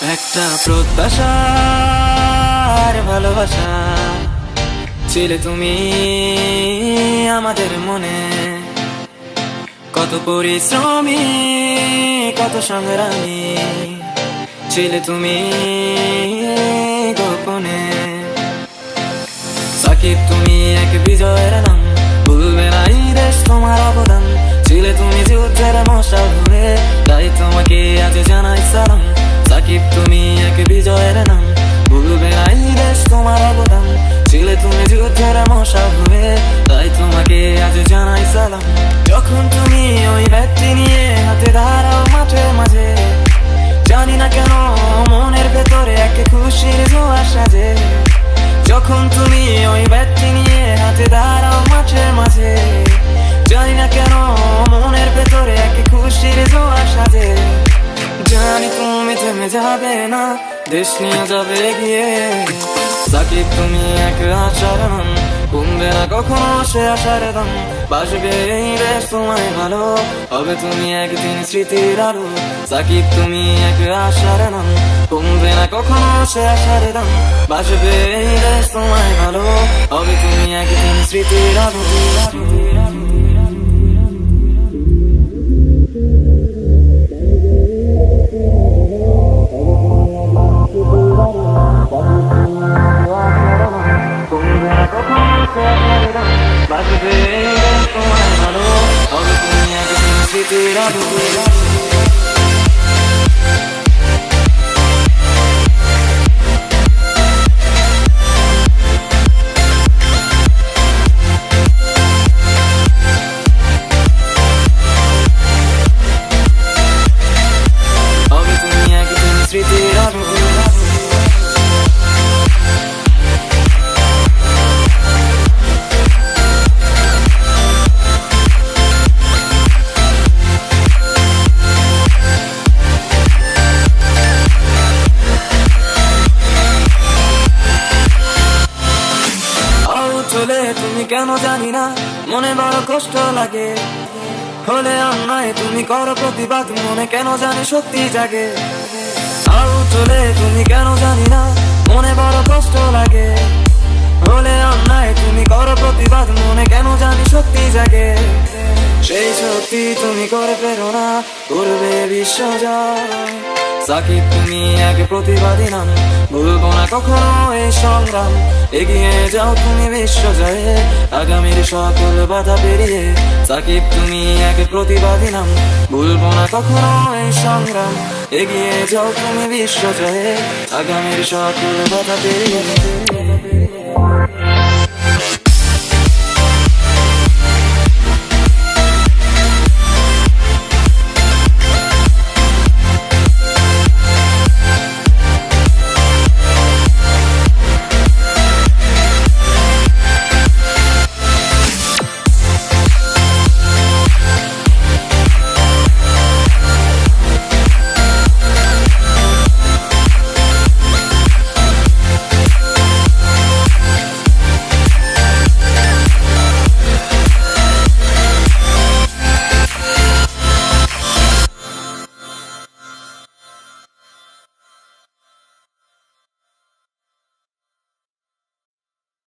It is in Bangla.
একটা প্রত্যাশার ভালোবাসা ছিলে তুমি আমাদের মনে। কত পরিশ্রমী কত সংগ্রামী ছিলে তুমি গোপনে। সাকিব তুমি এক বিজয়ের নাম, ভুলবে না এই দেশ তোমার অবদান। ছিলে তুমি যুদ্ধের মশাল হয়ে, তাই তোমাকে আজ জানাই সালাম। সাকিব তুমি এক বিজয়ের নাম, ভুলবে না এই দেশ তোমার অবদান। ছিলে তুমি যুদ্ধের মশাল হয়ে, তাই তোমাকে আজ জানাই সালাম। যখন তুমি ওই ব্যক্তি নিয়ে হাতে দাঁড়াও মাঠের মাঝে, জানি না কেন মনের ভেতরে এক খুশির জোয়ার সাজে। যখন তুমি ওই ব্যক্তি নিয়ে হাতে দাঁড়াও মাঠের মাঝে, জানি না কেন মনের ভেতরে এক খুশির জোয়ার সাজে। জানি তুমি থেমে যাবে না, দেশ নিয়ে যাবে এগিয়ে। সাকিব তুমি এক আশার নাম, কমবে না কখনো সে আশার দাম। বাসবে এই দেশ তোমায় ভালো, হবে তুমি একদিন স্মৃতির আলো। সাকিব তুমি এক আশার নাম, কমবে না কখনো সে আশার দাম। বাসবে এই দেশ তোমায় ভালো, হবে তুমি একদিন স্মৃতির আলো। বাসবে এই দেশ তোমায় ভালো, হবে তুমি একদিন স্মৃতির আলো। স্মৃতির আলো। চলে তুমি কেন জানি না, মনে বড় কষ্ট লাগে। হলে অন্যায় তুমি করো প্রতিবাদ, মনে কেন জানি শক্তি জাগে। আউ চলে তুমি কেন জানি না, মনে বড় কষ্ট লাগে। হলে অন্যায় তুমি করো প্রতিবাদ, মনে কেন জানি শক্তি জাগে। সেই শক্তি তুমি করে প্রেরণা, করবে বিশ্ব জয়। সাকিব তুমি এক প্রতিবাদী নাম, ভুলবো না কখনো এই সংগ্রাম। এগিয়ে যাও তুমি বিশ্ব জয়ে, আগামীর সকল বাধা পেরিয়ে। সাকিব তুমি এক প্রতিবাদী নাম, ভুলবো না কখনো এই সংগ্রাম। এগিয়ে যাও তুমি বিশ্ব জয়ে, আগামীর সকল বাধা পেরিয়ে।